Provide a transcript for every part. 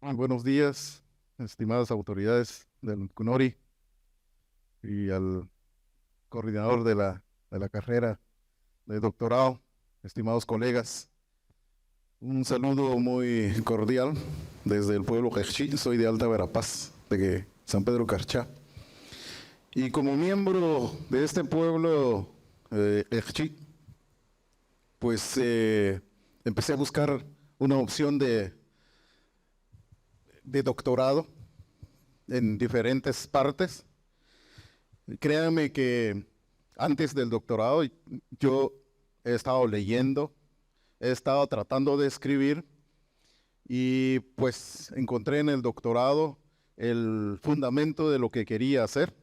Buenos días, estimadas autoridades del CUNORI y al coordinador de la carrera de doctorado, estimados colegas. Un saludo muy cordial desde el pueblo Quechí. Soy de Alta Verapaz, de San Pedro Carchá. Y como miembro de este pueblo Quechí, pues empecé a buscar una opción de doctorado en diferentes partes. Créanme que antes del doctorado yo he estado leyendo, he estado tratando de escribir y pues encontré en el doctorado el fundamento de lo que quería hacer.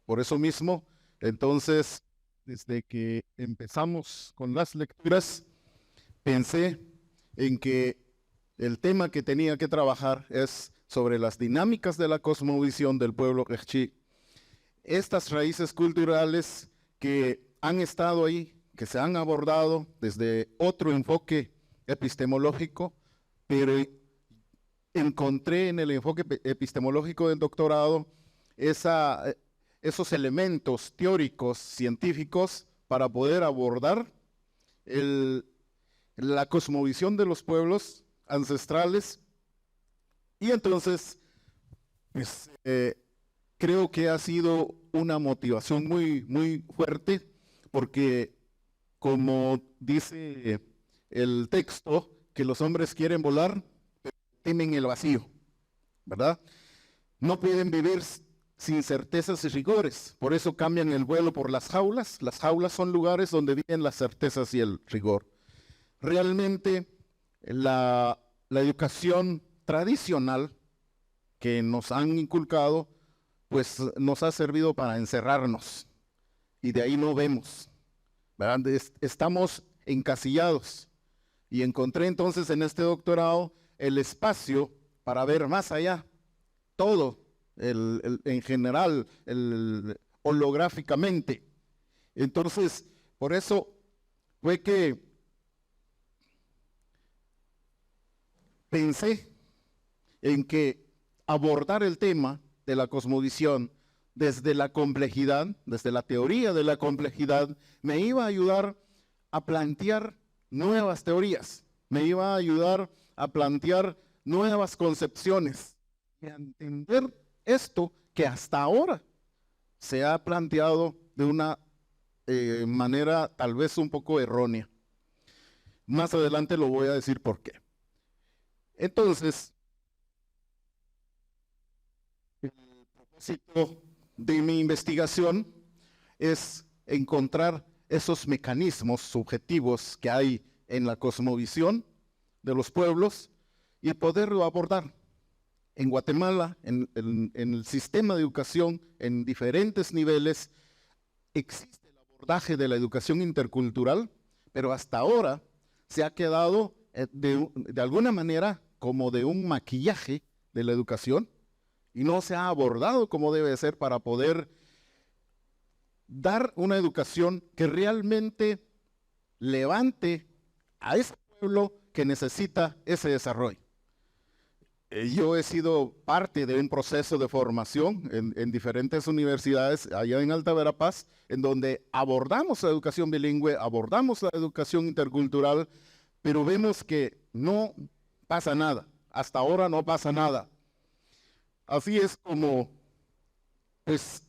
Por eso mismo, entonces, desde que empezamos con las lecturas, pensé en que el tema que tenía que trabajar es sobre las dinámicas de la cosmovisión del pueblo quechí, estas raíces culturales que han estado ahí, que se han abordado desde otro enfoque epistemológico, pero encontré en el enfoque epistemológico del doctorado esa, esos elementos teóricos, científicos, para poder abordar el, la cosmovisión de los pueblos ancestrales. Y entonces, pues, creo que ha sido una motivación muy, muy fuerte, porque como dice el texto, que los hombres quieren volar, temen el vacío, ¿verdad? No pueden vivir sin certezas y rigores, por eso cambian el vuelo por las jaulas. Las jaulas son lugares donde viven las certezas y el rigor. Realmente la educación tradicional que nos han inculcado, pues nos ha servido para encerrarnos y de ahí no vemos, ¿verdad? Estamos encasillados y encontré entonces en este doctorado el espacio para ver más allá, todo, en general, holográficamente. Entonces, por eso fue que pensé en que abordar el tema de la cosmovisión desde la complejidad, desde la teoría de la complejidad, me iba a ayudar a plantear nuevas teorías, me iba a ayudar a plantear nuevas concepciones y a entender esto que hasta ahora se ha planteado de una manera tal vez un poco errónea. Más adelante lo voy a decir por qué. Entonces, propósito de mi investigación es encontrar esos mecanismos subjetivos que hay en la cosmovisión de los pueblos y poderlo abordar. En Guatemala, en el sistema de educación, en diferentes niveles, existe el abordaje de la educación intercultural, pero hasta ahora se ha quedado de alguna manera como de un maquillaje de la educación y no se ha abordado como debe ser para poder dar una educación que realmente levante a ese pueblo que necesita ese desarrollo. Yo he sido parte de un proceso de formación en diferentes universidades allá en Alta Verapaz, en donde abordamos la educación bilingüe, abordamos la educación intercultural, pero vemos que no pasa nada. Hasta ahora no pasa nada. Así es como, pues,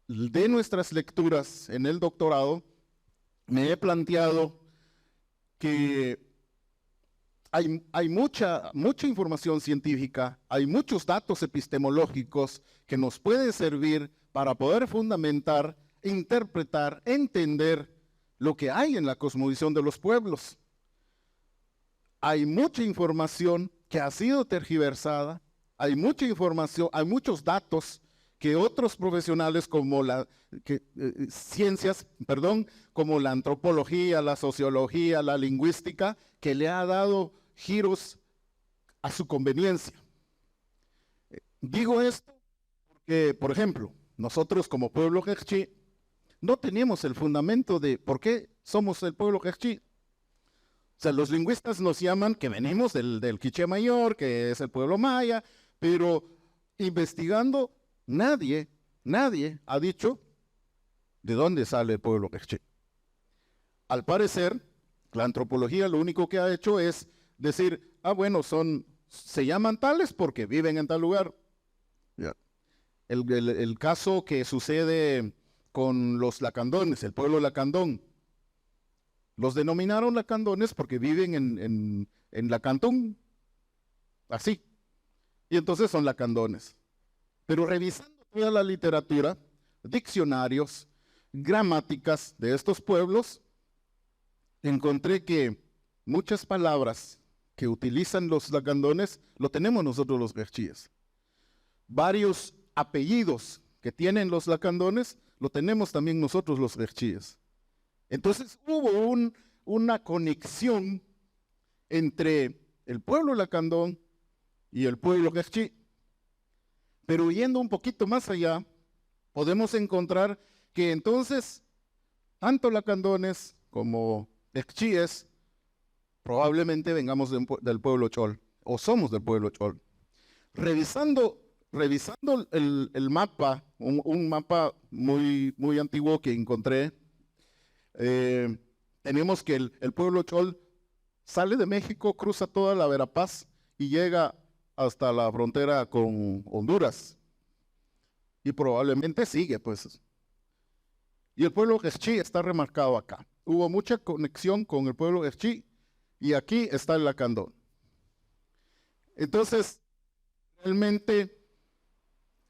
de nuestras lecturas en el doctorado, me he planteado que hay mucha información científica, hay muchos datos epistemológicos que nos pueden servir para poder fundamentar, interpretar, entender lo que hay en la cosmovisión de los pueblos. Hay mucha información que ha sido tergiversada, hay mucha información, hay muchos datos que otros profesionales como ciencias, perdón, como la antropología, la sociología, la lingüística, que le ha dado giros a su conveniencia. Digo esto porque, por ejemplo, nosotros como pueblo quechí no teníamos el fundamento de por qué somos el pueblo quechí. O sea, los lingüistas nos llaman que venimos del Quiché Mayor, que es el pueblo maya, pero investigando, nadie ha dicho de dónde sale el pueblo Quiché. Al parecer, la antropología lo único que ha hecho es decir, bueno, se llaman tales porque viven en tal lugar. Ya. El caso que sucede con los lacandones, el pueblo lacandón, los denominaron lacandones porque viven en Lacantón, así. Y entonces son lacandones. Pero revisando toda la literatura, diccionarios, gramáticas de estos pueblos, encontré que muchas palabras que utilizan los lacandones lo tenemos nosotros los quechíes. Varios apellidos que tienen los lacandones lo tenemos también nosotros los quechíes. Entonces hubo una conexión entre el pueblo lacandón y el pueblo quechí. Pero yendo un poquito más allá, podemos encontrar que entonces tanto lacandones como quechíes probablemente vengamos del pueblo chol o somos del pueblo chol. Revisando el mapa, un mapa muy antiguo que encontré, tenemos que el pueblo chol sale de México, cruza toda la Verapaz y llega hasta la frontera con Honduras. Y probablemente sigue, pues. Y el pueblo quechí está remarcado acá. Hubo mucha conexión con el pueblo quechí y aquí está el lacandón. Entonces, realmente,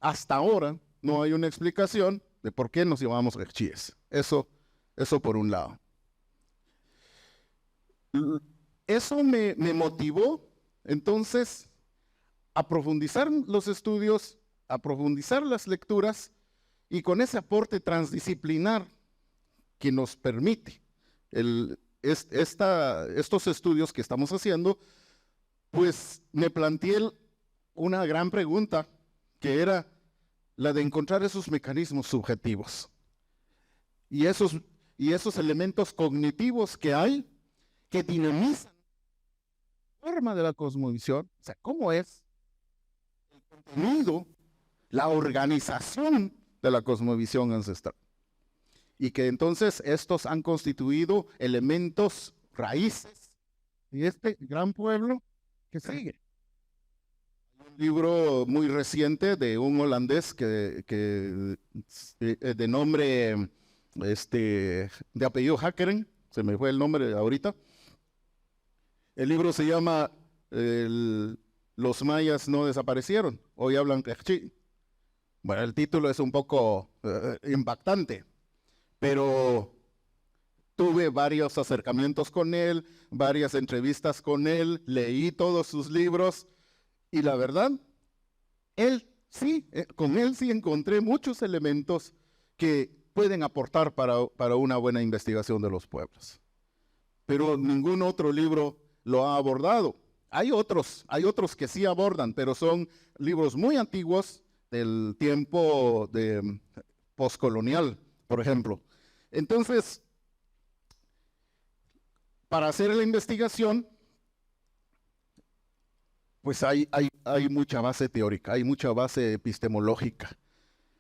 hasta ahora no hay una explicación de por qué nos llamamos quechíes. Eso por un lado. Eso me motivó, entonces, a profundizar los estudios, a profundizar las lecturas y con ese aporte transdisciplinar que nos permite estos estudios que estamos haciendo, pues me planteé una gran pregunta que era la de encontrar esos mecanismos subjetivos y esos elementos cognitivos que hay que dinamizan la forma de la cosmovisión, o sea, cómo es el contenido, la organización de la cosmovisión ancestral. Y que entonces estos han constituido elementos raíces de este gran pueblo que sigue. Un libro muy reciente de un holandés que de nombre, de apellido Hakkeren, se me fue el nombre ahorita. El libro se llama Los mayas no desaparecieron, hoy hablan quechí. Bueno, el título es un poco impactante, pero tuve varios acercamientos con él, varias entrevistas con él, leí todos sus libros y la verdad, con él sí encontré muchos elementos que pueden aportar para una buena investigación de los pueblos. Pero ningún otro libro lo ha abordado. Hay otros que sí abordan, pero son libros muy antiguos del tiempo postcolonial, por ejemplo. Entonces, para hacer la investigación, pues hay mucha base teórica, hay mucha base epistemológica.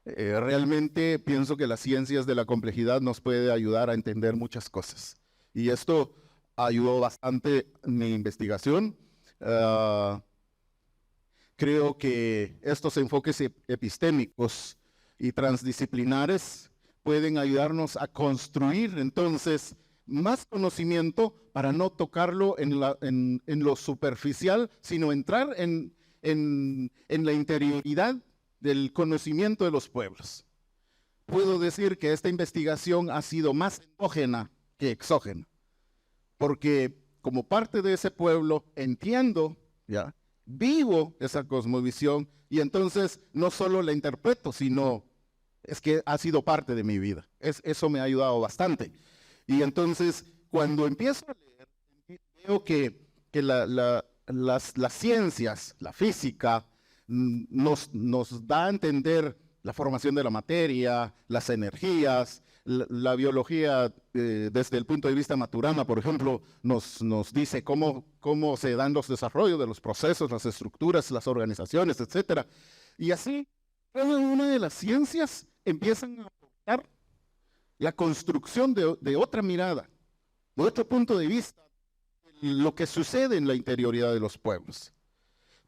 Realmente pienso que las ciencias de la complejidad nos puede ayudar a entender muchas cosas. Y esto ayudó bastante en mi investigación. Creo que estos enfoques epistémicos y transdisciplinares pueden ayudarnos a construir entonces más conocimiento para no tocarlo en lo superficial, sino entrar en la interioridad del conocimiento de los pueblos. Puedo decir que esta investigación ha sido más endógena que exógena, porque como parte de ese pueblo entiendo, ¿ya?, vivo esa cosmovisión y entonces no solo la interpreto, sino es que ha sido parte de mi vida. Eso me ha ayudado bastante. Y entonces cuando empiezo a leer, veo que las ciencias, la física, nos da a entender la formación de la materia, las energías, la biología desde el punto de vista Maturana, por ejemplo, nos dice cómo se dan los desarrollos de los procesos, las estructuras, las organizaciones, etcétera. Y así, cada una de las ciencias empiezan a aportar la construcción de otra mirada, de otro punto de vista, lo que sucede en la interioridad de los pueblos.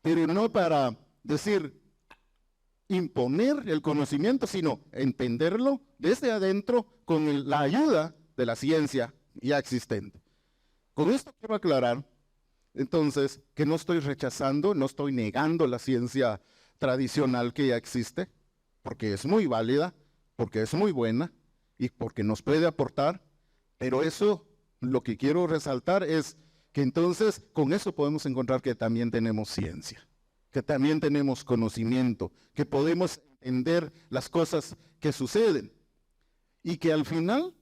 Pero no para decir, imponer el conocimiento, sino entenderlo desde adentro con la ayuda de la ciencia ya existente. Con esto quiero aclarar, entonces, que no estoy rechazando, no estoy negando la ciencia tradicional que ya existe, porque es muy válida, porque es muy buena y porque nos puede aportar, pero eso, lo que quiero resaltar es que entonces con eso podemos encontrar que también tenemos ciencia, que también tenemos conocimiento, que podemos entender las cosas que suceden y que al final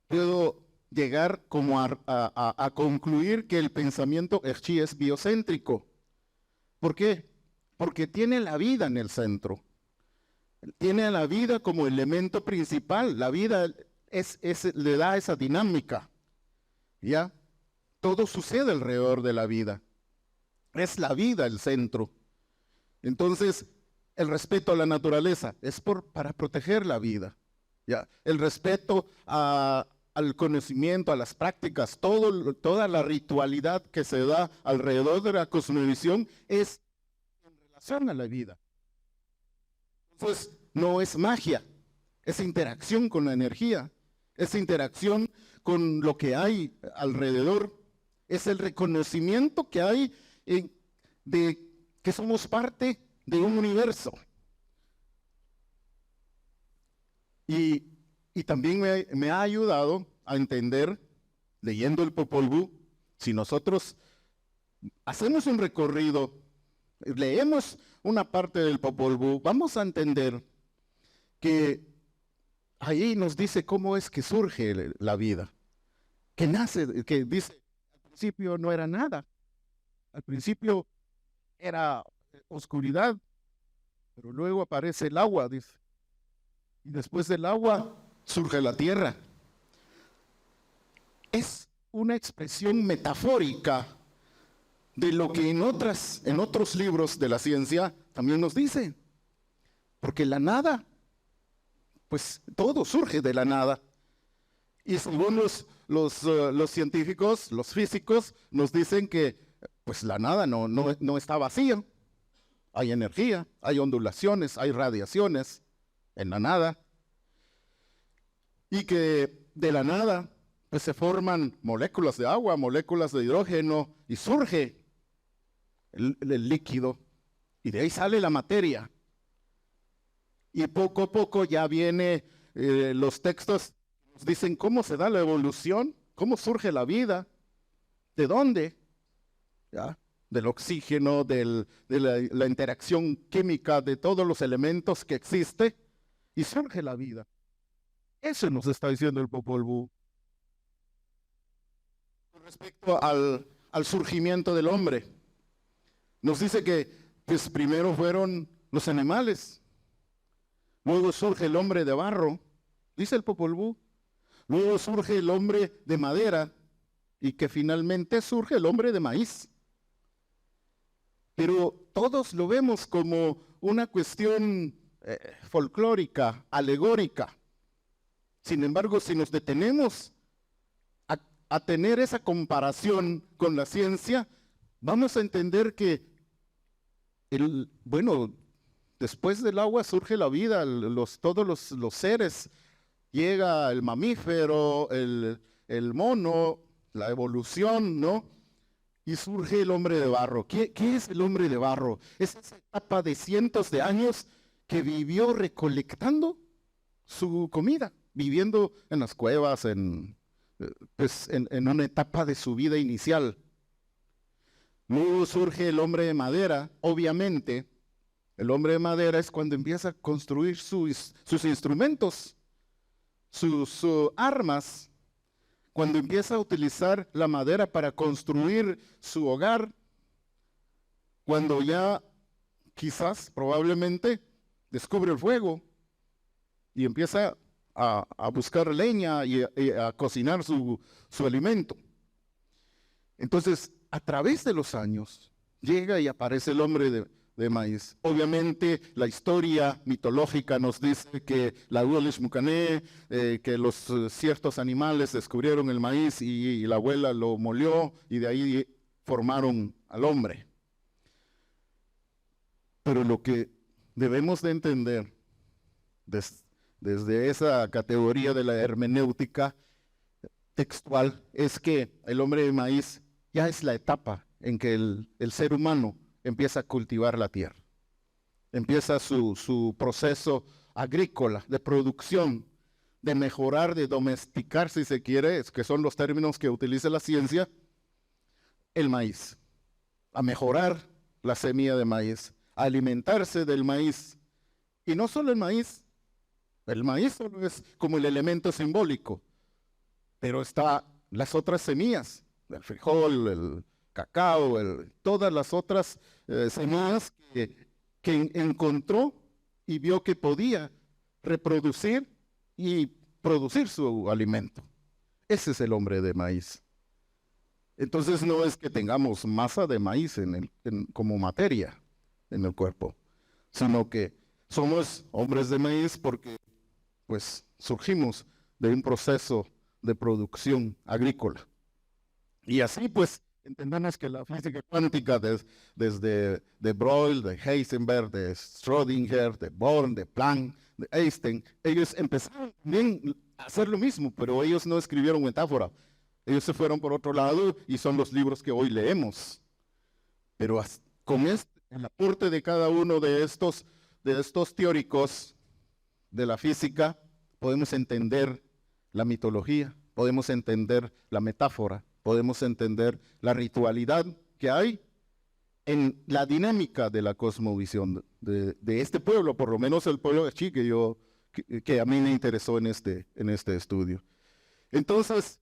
puedo llegar como a concluir que el pensamiento Hershey es biocéntrico. ¿Por qué? Porque tiene la vida en el centro. Tiene a la vida como elemento principal. La vida le da esa dinámica. ¿Ya? Todo sucede alrededor de la vida. Es la vida el centro. Entonces, el respeto a la naturaleza es para proteger la vida. ¿Ya? El respeto al conocimiento, a las prácticas, toda la ritualidad que se da alrededor de la cosmovisión es en relación a la vida. Entonces, no es magia, es interacción con la energía, es interacción con lo que hay alrededor, es el reconocimiento que hay de que somos parte de un universo. Y también me ha ayudado a entender, leyendo el Popol Vuh, si nosotros hacemos un recorrido, leemos una parte del Popol Vuh, vamos a entender que ahí nos dice cómo es que surge la vida, que nace, que dice, al principio no era nada, al principio era oscuridad, pero luego aparece el agua, dice, y después del agua surge la tierra. Es una expresión metafórica de lo que en otros libros de la ciencia también nos dice. Porque la nada, pues todo surge de la nada. Y según los científicos, los físicos, nos dicen que pues la nada no está vacía. Hay energía, hay ondulaciones, hay radiaciones en la nada. Y que de la nada pues se forman moléculas de agua, moléculas de hidrógeno y surge el líquido y de ahí sale la materia. Y poco a poco ya viene los textos nos dicen cómo se da la evolución, cómo surge la vida, de dónde, ¿ya? Del oxígeno, de la interacción química de todos los elementos que existe y surge la vida. Eso nos está diciendo el Popol Vuh. Con respecto al surgimiento del hombre, nos dice que pues, primero fueron los animales, luego surge el hombre de barro, dice el Popol Vuh, luego surge el hombre de madera y que finalmente surge el hombre de maíz. Pero todos lo vemos como una cuestión folclórica, alegórica. Sin embargo, si nos detenemos a tener esa comparación con la ciencia, vamos a entender que después del agua surge la vida, todos los seres, llega el mamífero, el mono, la evolución, ¿no? Y surge el hombre de barro. ¿Qué es el hombre de barro? Es esa etapa de cientos de años que vivió recolectando su comida, viviendo en las cuevas, en una etapa de su vida inicial. Luego surge el hombre de madera. Obviamente, el hombre de madera es cuando empieza a construir sus instrumentos, sus armas, cuando empieza a utilizar la madera para construir su hogar, cuando ya quizás, probablemente, descubre el fuego y empieza a buscar leña y a cocinar su alimento. Entonces, a través de los años, llega y aparece el hombre de maíz. Obviamente, la historia mitológica nos dice que la Ualish Mukané, que los ciertos animales descubrieron el maíz y la abuela lo molió y de ahí formaron al hombre. Pero lo que debemos de entender desde esa categoría de la hermenéutica textual es que el hombre de maíz ya es la etapa en que el ser humano empieza a cultivar la tierra. Empieza su proceso agrícola, de producción, de mejorar, de domesticar, si se quiere, que son los términos que utiliza la ciencia, el maíz. A mejorar la semilla de maíz, a alimentarse del maíz. Y no solo el maíz solo es como el elemento simbólico, pero está las otras semillas, el frijol, el cacao, todas las otras semillas que encontró y vio que podía reproducir y producir su alimento. Ese es el hombre de maíz. Entonces no es que tengamos masa de maíz como materia en el cuerpo, sino que somos hombres de maíz porque pues surgimos de un proceso de producción agrícola. Y así pues entendamos que la física cuántica desde de Broglie, de Heisenberg, de Schrödinger, de Born, de Planck, de Einstein, ellos empezaron también a hacer lo mismo, pero ellos no escribieron metáfora. Ellos se fueron por otro lado y son los libros que hoy leemos. Pero con el aporte de cada uno de estos teóricos de la física, podemos entender la mitología, podemos entender la metáfora, podemos entender la ritualidad que hay en la dinámica de la cosmovisión de este pueblo, por lo menos el pueblo de Chi, que a mí me interesó en este estudio. Entonces,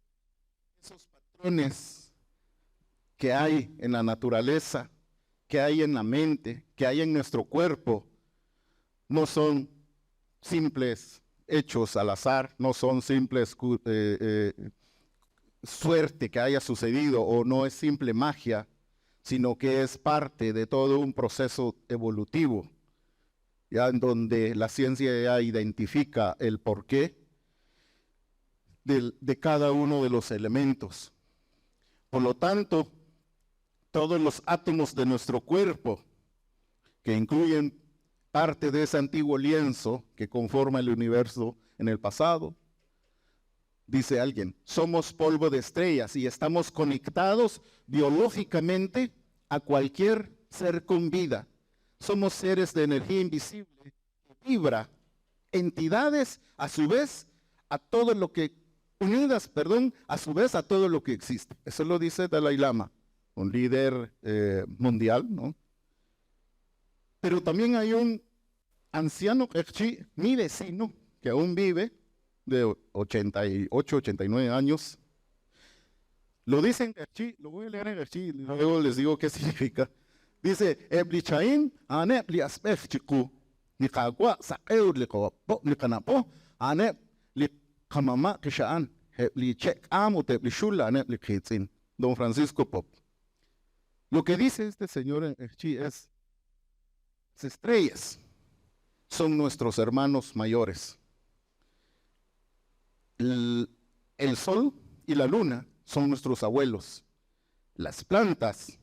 esos patrones que hay en la naturaleza, que hay en la mente, que hay en nuestro cuerpo, no son simples hechos al azar, no son simples suerte que haya sucedido o no es simple magia, sino que es parte de todo un proceso evolutivo, ya en donde la ciencia ya identifica el porqué de cada uno de los elementos. Por lo tanto, todos los átomos de nuestro cuerpo, que incluyen parte de ese antiguo lienzo que conforma el universo en el pasado, dice alguien, somos polvo de estrellas y estamos conectados biológicamente a cualquier ser con vida. Somos seres de energía invisible, vibra, entidades a su vez a todo lo que, unidas, a su vez a todo lo que existe. Eso lo dice Dalai Lama, un líder mundial, ¿no? Pero también hay un anciano mi vecino, que aún vive, de 88, 89 años. Lo dice en Gerchi, lo voy a leer en Gerchi y luego les digo qué significa. Dice, Eblichaim, anep li aspefchiku, ni kagwa saeur li kopo, ni kanapo, anep li kamama kishaan, li chek amo te li shula, anep li kitzin. Don Francisco Pop. Lo que dice este señor en Gerchi es, las estrellas son nuestros hermanos mayores. El sol y la luna son nuestros abuelos. Las plantas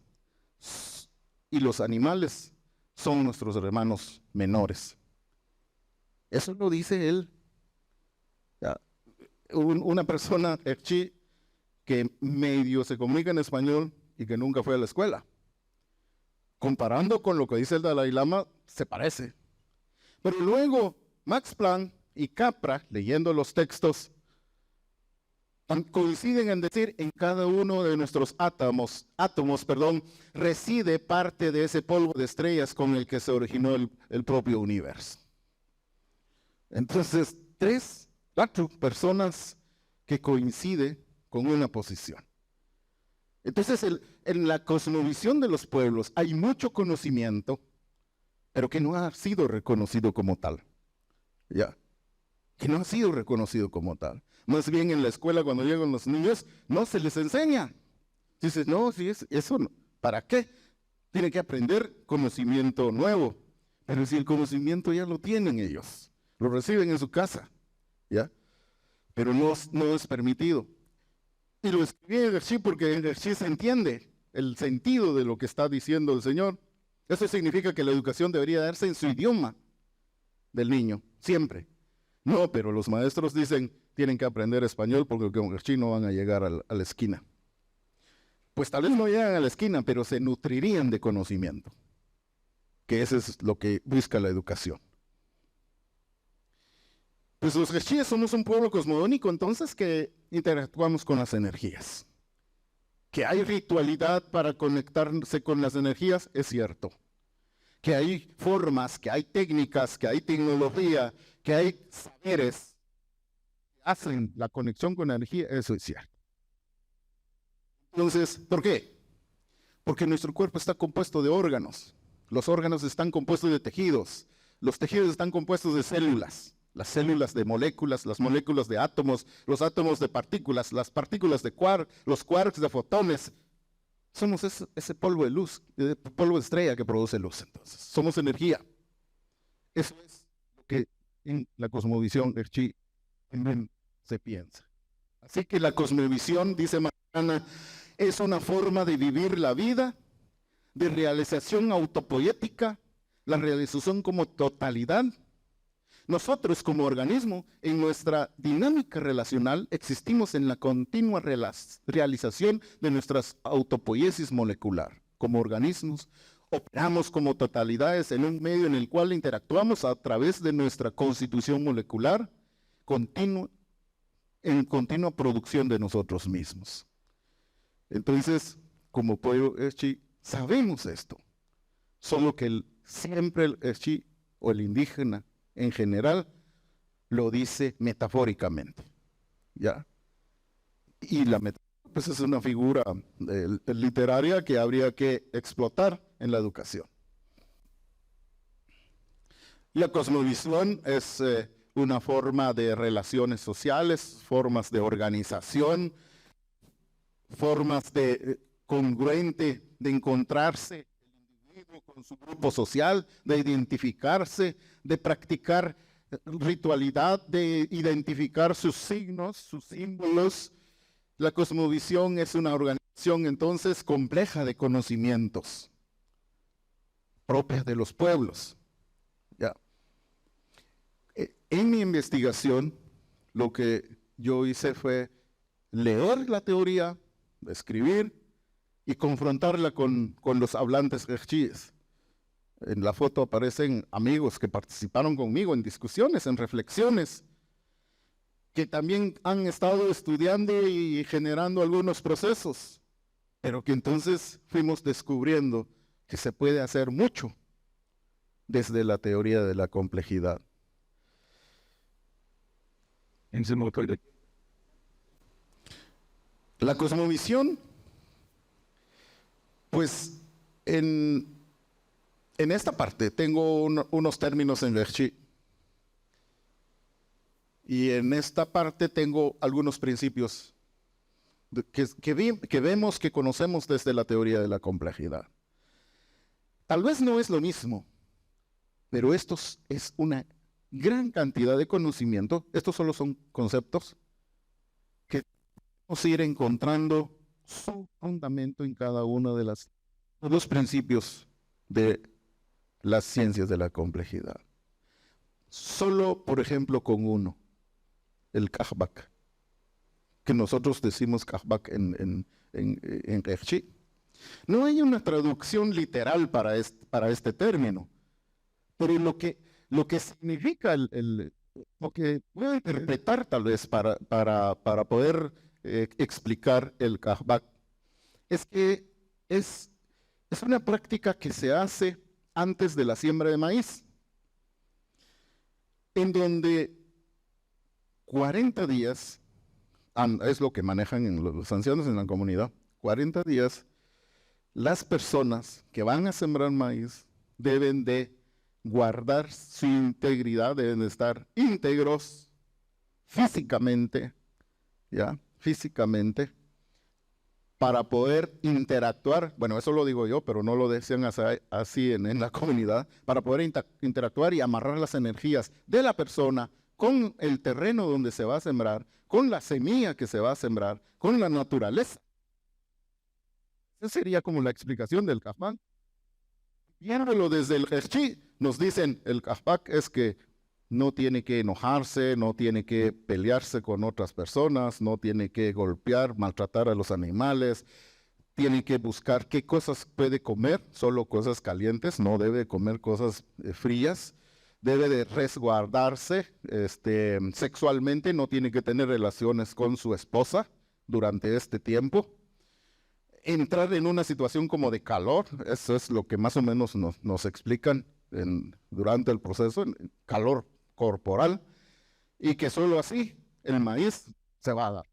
y los animales son nuestros hermanos menores. Eso lo dice él. Una persona que medio se comunica en español y que nunca fue a la escuela. Comparando con lo que dice el Dalai Lama, se parece. Pero luego Max Planck y Capra, leyendo los textos, coinciden en decir en cada uno de nuestros átomos, reside parte de ese polvo de estrellas con el que se originó el propio universo. Entonces, 4 personas que coinciden con una posición. Entonces, en la cosmovisión de los pueblos hay mucho conocimiento, pero que no ha sido reconocido como tal. ¿Ya? que no ha sido reconocido como tal. Más bien en la escuela cuando llegan los niños no se les enseña. Dices, no, si es eso, ¿para qué? Tienen que aprender conocimiento nuevo. Pero si el conocimiento ya lo tienen ellos, lo reciben en su casa, ¿ya? Pero no es permitido. Y lo escribí en Hershey porque en Hershey se entiende el sentido de lo que está diciendo el Señor. Eso significa que la educación debería darse en su idioma del niño, siempre. No, pero los maestros dicen, tienen que aprender español porque con Hershey no van a llegar a la esquina. Pues tal vez no llegan a la esquina, pero se nutrirían de conocimiento, que eso es lo que busca la educación. Pues los Hersheyes somos un pueblo cosmogónico, entonces que interactuamos con las energías. Que hay ritualidad para conectarse con las energías, es cierto. Que hay formas, que hay técnicas, que hay tecnología, que hay saberes que hacen la conexión con la energía, eso es cierto. Entonces, ¿por qué? Porque nuestro cuerpo está compuesto de órganos. Los órganos están compuestos de tejidos. Los tejidos están compuestos de células. Las células de moléculas, las moléculas de átomos, los átomos de partículas, las partículas de quark, los quarks de fotones. Somos ese polvo de luz, polvo de estrella que produce luz. Entonces, somos energía. Eso es lo que en la cosmovisión Hershey se piensa. Así que la cosmovisión, dice Mariana, es una forma de vivir la vida, de realización autopoética, la realización como totalidad. Nosotros como organismo, en nuestra dinámica relacional, existimos en la continua realización de nuestras autopoiesis molecular. Como organismos, operamos como totalidades en un medio en el cual interactuamos a través de nuestra constitución molecular en continua producción de nosotros mismos. Entonces, como pueblo Hershey, sabemos esto, solo que siempre el Hershey o el indígena en general lo dice metafóricamente, ¿ya? Y la metáfora pues es una figura literaria que habría que explotar en la educación. La cosmovisión es una forma de relaciones sociales, formas de organización, formas de congruente de encontrarse el individuo con su grupo social, de identificarse, de practicar ritualidad, de identificar sus signos, sus símbolos. La cosmovisión es una organización entonces compleja de conocimientos propias de los pueblos. ¿Ya? En mi investigación, lo que yo hice fue leer la teoría, escribir y confrontarla con los hablantes hersheyes. En la foto aparecen amigos que participaron conmigo en discusiones, en reflexiones, que también han estado estudiando y generando algunos procesos, pero que entonces fuimos descubriendo que se puede hacer mucho desde la teoría de la complejidad. La cosmovisión, pues en esta parte tengo unos términos en Hershey y en esta parte tengo algunos principios que vemos, que conocemos desde la teoría de la complejidad. Tal vez no es lo mismo, pero esto es una gran cantidad de conocimiento. Estos solo son conceptos que vamos a ir encontrando su fundamento en cada uno de los principios de las ciencias de la complejidad. Solo, por ejemplo, con uno, el Kajbak, que nosotros decimos Kajbak en Hershey. No hay una traducción literal para este término, pero lo que significa, lo que puedo interpretar tal vez para poder explicar el Kajbak, es que es una práctica que se hace antes de la siembra de maíz, en donde 40 días, es lo que manejan los ancianos en la comunidad, 40 días, las personas que van a sembrar maíz deben de guardar su integridad, deben de estar íntegros físicamente, ¿ya? Físicamente, para poder interactuar, bueno, eso lo digo yo, pero no lo decían así en la comunidad, para poder interactuar y amarrar las energías de la persona con el terreno donde se va a sembrar, con la semilla que se va a sembrar, con la naturaleza. Esa sería como la explicación del Kafban. Viéndolo desde el Hershí, nos dicen, el Kafbak es que no tiene que enojarse, no tiene que pelearse con otras personas, no tiene que golpear, maltratar a los animales, tiene que buscar qué cosas puede comer, solo cosas calientes, no debe comer cosas frías, debe de resguardarse sexualmente, no tiene que tener relaciones con su esposa durante este tiempo. Entrar en una situación como de calor, eso es lo que más o menos nos explican durante el proceso, calor corporal, y que solo así el maíz se va a dar.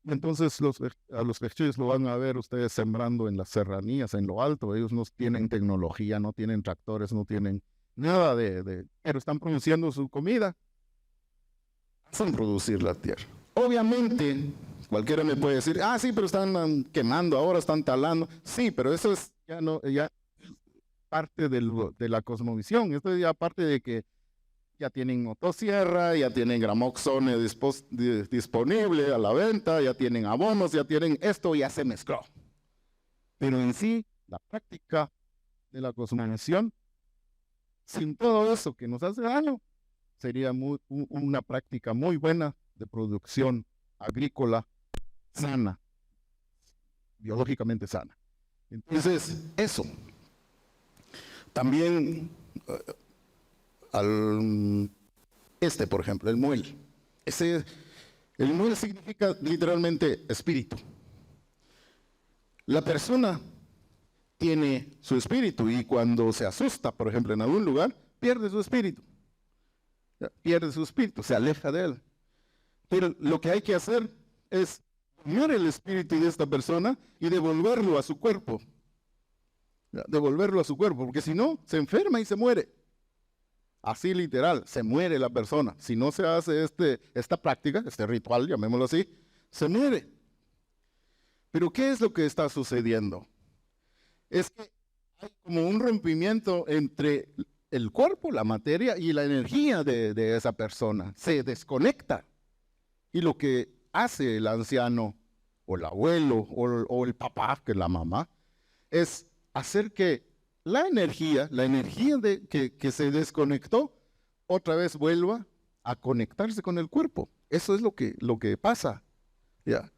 Entonces a los quechuyos lo van a ver ustedes sembrando en las serranías, en lo alto. Ellos no tienen tecnología, no tienen tractores, no tienen nada pero están produciendo su comida. Hacen producir la tierra. Obviamente, cualquiera me puede decir, ah, sí, pero están quemando, ahora están talando. Sí, pero eso es ya parte de la cosmovisión. Esto es ya parte de que ya tienen motosierra, ya tienen gramoxone disponible a la venta, ya tienen abonos, ya tienen esto, ya se mezcló. Pero en sí, la práctica de la cosmovisión, sin todo eso que nos hace daño, sería una práctica muy buena de producción agrícola sana, biológicamente sana. Entonces, eso. También por ejemplo, el muel. El muel significa literalmente espíritu. La persona tiene su espíritu y cuando se asusta, por ejemplo, en algún lugar, pierde su espíritu. Pierde su espíritu, se aleja de él. Pero lo que hay que hacer es tomar el espíritu de esta persona y devolverlo a su cuerpo. Devolverlo a su cuerpo, porque si no, se enferma y se muere. Así literal, se muere la persona. Si no se hace esta práctica, este ritual, llamémoslo así, se muere. Pero ¿qué es lo que está sucediendo? Es que hay como un rompimiento entre el cuerpo, la materia y la energía de esa persona. Se desconecta. Y lo que hace el anciano, o el abuelo, o el papá, que es la mamá, es hacer que la energía que se desconectó, otra vez vuelva a conectarse con el cuerpo. Eso es lo que pasa. ¿Ya?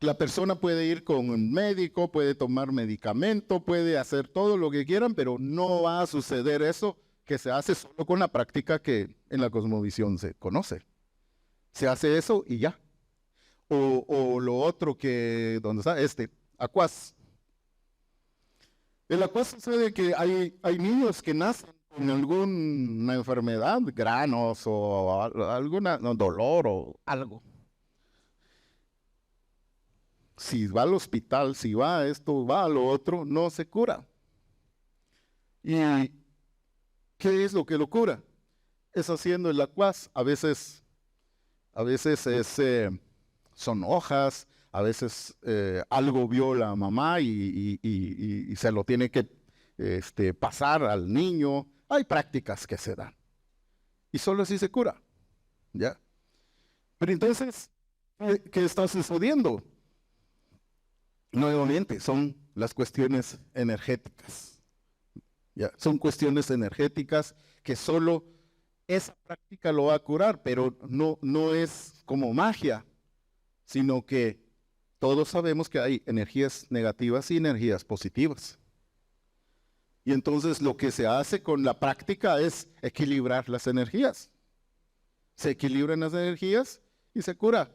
La persona puede ir con un médico, puede tomar medicamento, puede hacer todo lo que quieran, pero no va a suceder eso que se hace solo con la práctica que en la cosmovisión se conoce. Se hace eso y ya. O lo otro ¿dónde está? Acuaz. El acuaz sucede que hay niños que nacen con alguna enfermedad, granos o dolor o algo. Si va al hospital, si va a esto, va a lo otro, no se cura. ¿Y qué es lo que lo cura? Es haciendo el acuaz. A veces son hojas, a veces algo vio la mamá y se lo tiene que pasar al niño. Hay prácticas que se dan. Y solo así se cura. ¿Ya? Pero entonces, ¿qué está sucediendo? Nuevamente, son las cuestiones energéticas. ¿Ya? Son cuestiones energéticas que solo esa práctica lo va a curar, pero no es como magia, sino que todos sabemos que hay energías negativas y energías positivas. Y entonces lo que se hace con la práctica es equilibrar las energías. Se equilibran las energías y se cura.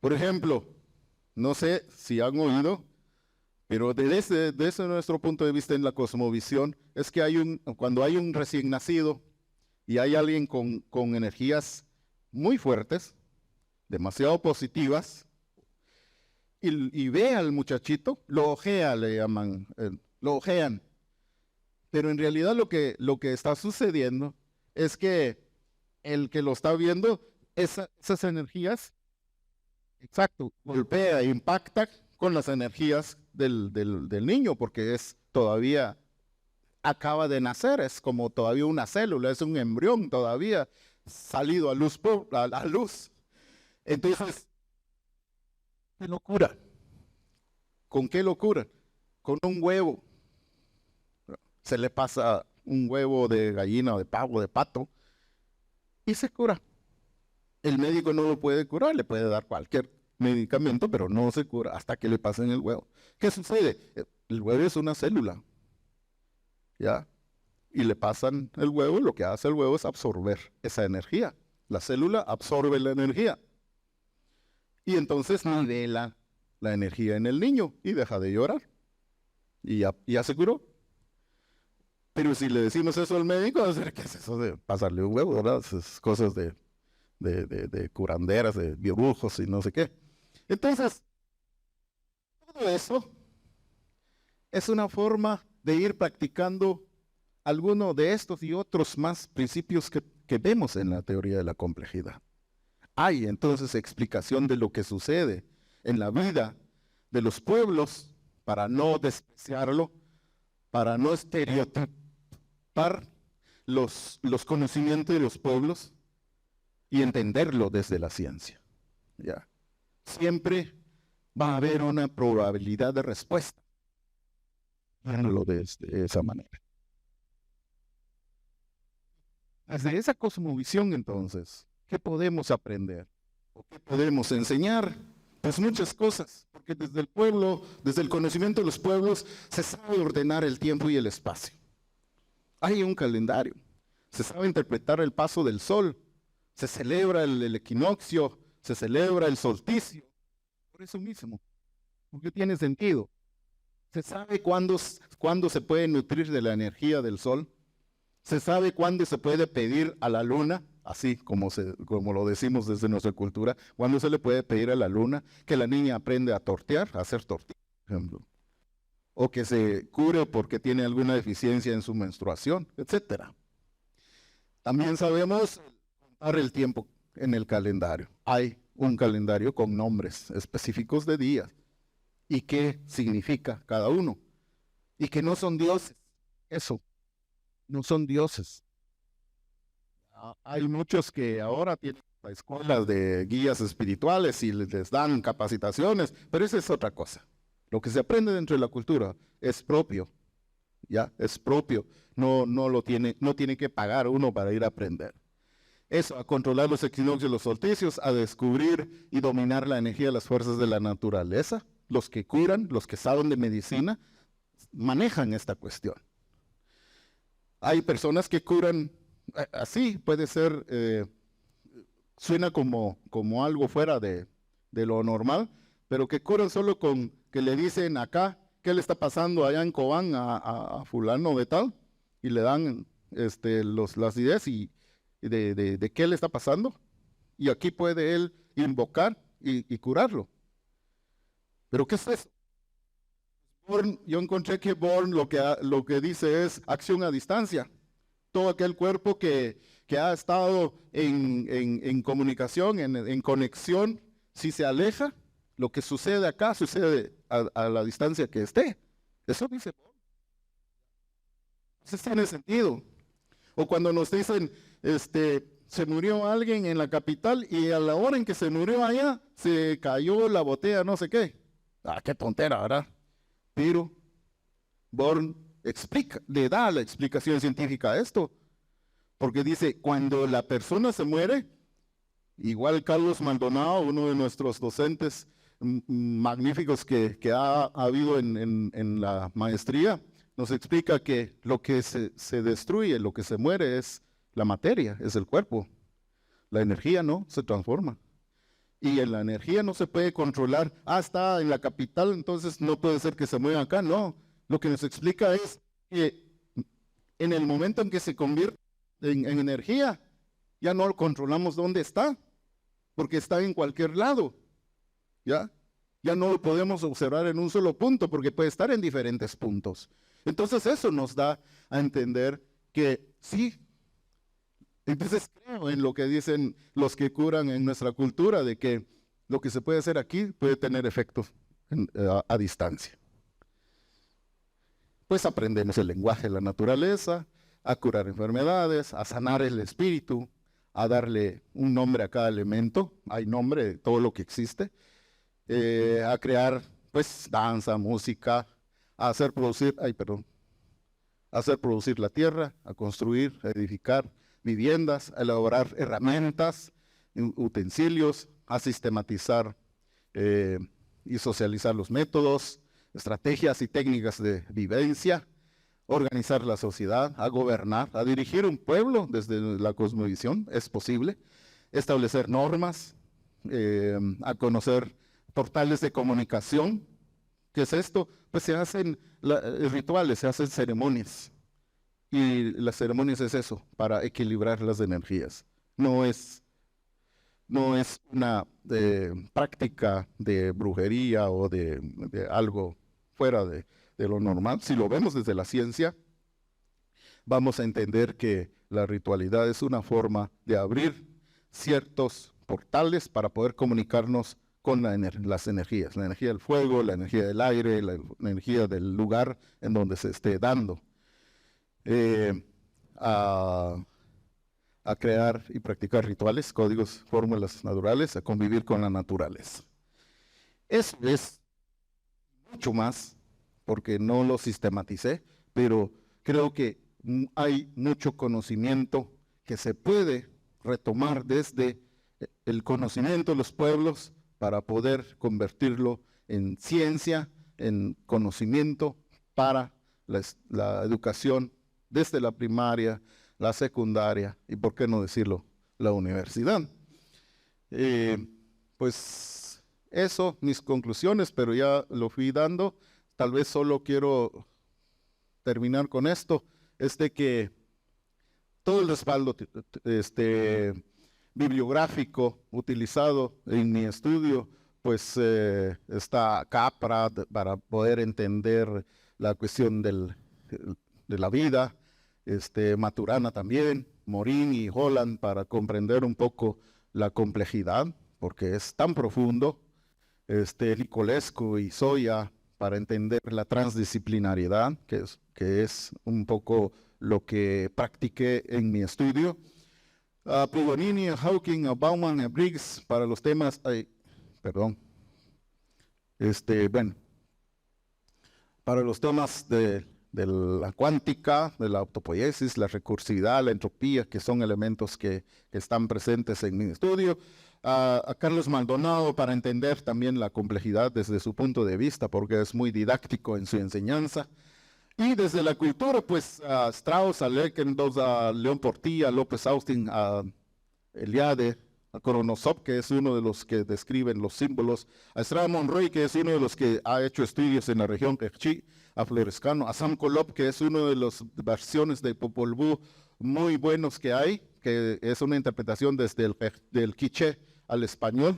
Por ejemplo, no sé si han oído, pero desde nuestro punto de vista en la cosmovisión, es que cuando hay un recién nacido y hay alguien con energías muy fuertes, demasiado positivas, y ve al muchachito, lo ojea, le llaman, lo ojean. Pero en realidad lo que está sucediendo es que el que lo está viendo, esas energías, exacto, golpea, impacta con las energías del niño, porque es todavía, acaba de nacer, es como todavía una célula, es un embrión todavía salido a luz, a luz. Entonces, qué locura. ¿Con qué locura? Con un huevo. Se le pasa un huevo de gallina o de pavo, de pato, y se cura. El médico no lo puede curar, le puede dar cualquier medicamento, pero no se cura hasta que le pasen el huevo. ¿Qué sucede? El huevo es una célula, ¿ya? Y le pasan el huevo, lo que hace el huevo es absorber esa energía. La célula absorbe la energía y entonces nivela la energía en el niño y deja de llorar. Y ya se curó. Pero si le decimos eso al médico, va a decir, ¿qué es eso de pasarle un huevo, verdad? Esas cosas de curanderas, de brujos y no sé qué. Entonces, todo eso es una forma de ir practicando alguno de estos y otros más principios que vemos en la teoría de la complejidad. Hay entonces explicación de lo que sucede en la vida de los pueblos para no despreciarlo, para no estereotipar los conocimientos de los pueblos y entenderlo desde la ciencia. ¿Ya? Siempre va a haber una probabilidad de respuesta. Viéndolo de esa manera. Desde esa cosmovisión, entonces, ¿qué podemos aprender? ¿O qué podemos enseñar? Pues muchas cosas, porque desde el pueblo, desde el conocimiento de los pueblos, se sabe ordenar el tiempo y el espacio. Hay un calendario, se sabe interpretar el paso del sol, se celebra el equinoccio, se celebra el solsticio, por eso mismo, porque tiene sentido. Se sabe cuándo se puede nutrir de la energía del sol, se sabe cuándo se puede pedir a la luna, así como lo decimos desde nuestra cultura, cuándo se le puede pedir a la luna que la niña aprenda a tortear, a hacer tortillas, por ejemplo, o que se cure porque tiene alguna deficiencia en su menstruación, etcétera. También sabemos contar el tiempo en el calendario. Hay un calendario con nombres específicos de días y qué significa cada uno. Y que no son dioses. Eso, no son dioses. Hay muchos que ahora tienen escuelas de guías espirituales y les dan capacitaciones, pero esa es otra cosa. Lo que se aprende dentro de la cultura es propio, ya, es propio. No tiene que pagar uno para ir a aprender. Eso, a controlar los equinoccios y los solsticios, a descubrir y dominar la energía de las fuerzas de la naturaleza. Los que curan, los que saben de medicina, manejan esta cuestión. Hay personas que curan así, puede ser, suena como algo fuera de lo normal, pero que curan solo con que le dicen acá qué le está pasando allá en Cobán a fulano de tal, y le dan las ideas y de qué le está pasando, y aquí puede él invocar y curarlo. ¿Pero qué es eso? Yo encontré que Born lo que dice es acción a distancia. Todo aquel cuerpo que ha estado en comunicación, en conexión, si se aleja, lo que sucede acá sucede a la distancia que esté. Eso dice Born. Eso tiene sentido. O cuando nos dicen, se murió alguien en la capital y a la hora en que se murió allá, se cayó la botella, no sé qué. Ah, qué tontera, ¿verdad? Pero Born le da la explicación científica a esto, porque dice, cuando la persona se muere, igual Carlos Maldonado, uno de nuestros docentes magníficos que ha habido en la maestría, nos explica que lo que se destruye, lo que se muere es la materia, es el cuerpo. La energía no se transforma. Y en la energía no se puede controlar. Ah, está en la capital, entonces no puede ser que se mueva acá. No, lo que nos explica es que en el momento en que se convierte en energía, ya no controlamos dónde está, porque está en cualquier lado. ¿Ya? Ya no lo podemos observar en un solo punto, porque puede estar en diferentes puntos. Entonces eso nos da a entender que sí, Entonces creo en lo que dicen los que curan en nuestra cultura, de que lo que se puede hacer aquí puede tener efectos a distancia. Pues aprendemos el lenguaje de la naturaleza, a curar enfermedades, a sanar el espíritu, a darle un nombre a cada elemento, hay nombre de todo lo que existe, a crear pues danza, música, a hacer producir, a hacer producir la tierra, a construir, a edificar viviendas, a elaborar herramientas, utensilios, a sistematizar y socializar los métodos, estrategias y técnicas de vivencia, organizar la sociedad, a gobernar, a dirigir un pueblo desde la cosmovisión, es posible, establecer normas, a conocer portales de comunicación. ¿Qué es esto? Pues se hacen rituales, se hacen ceremonias. Y las ceremonias es eso, para equilibrar las energías. No es una práctica de brujería o de algo fuera de lo normal. Si lo vemos desde la ciencia, vamos a entender que la ritualidad es una forma de abrir ciertos portales para poder comunicarnos con las energías, la energía del fuego, la energía del aire, la energía del lugar en donde se esté dando. A crear y practicar rituales, códigos, fórmulas naturales, a convivir con la naturaleza. Eso es mucho más, porque no lo sistematicé, pero creo que hay mucho conocimiento que se puede retomar desde el conocimiento de los pueblos para poder convertirlo en ciencia, en conocimiento para la educación desde la primaria, la secundaria y, por qué no decirlo, la universidad. Pues eso, mis conclusiones, pero ya lo fui dando. Tal vez solo quiero terminar con esto, es de que todo el respaldo bibliográfico utilizado en mi estudio, pues está Capra para poder entender la cuestión de la vida, Maturana también, Morín y Holland para comprender un poco la complejidad, porque es tan profundo, Nicolescu y Soya para entender la transdisciplinariedad, que es un poco lo que practiqué en mi estudio. Paganini, Hawking, Bauman, Briggs para los temas, bueno, para los temas de la cuántica, de la autopoiesis, la recursividad, la entropía, que son elementos que están presentes en mi estudio. A Carlos Maldonado para entender también la complejidad desde su punto de vista, porque es muy didáctico en su enseñanza. Y desde la cultura, pues a Strauss, a Leckendorf, a León Portilla, a López Austin, a Eliade, a Koronosov, que es uno de los que describen los símbolos, a Estrada Monroy, que es uno de los que ha hecho estudios en la región Quechí, a Florescano, a Sam Kolob, que es uno de las versiones de Popol Vuh muy buenos que hay, que es una interpretación desde del quiché al español.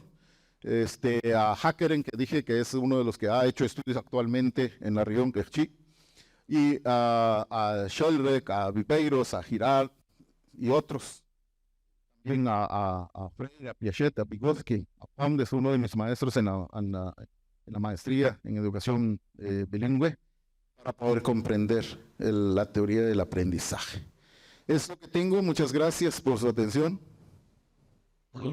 A Hackeren, que dije que es uno de los que ha hecho estudios actualmente en la región Quechí, y a Scholrek, a Vipeiros, a Girard y otros. También a Freire, a Piaget, a Vygotsky, a Pound es uno de mis maestros en la maestría en educación bilingüe, para poder comprender la teoría del aprendizaje. Es lo que tengo. Muchas gracias por su atención.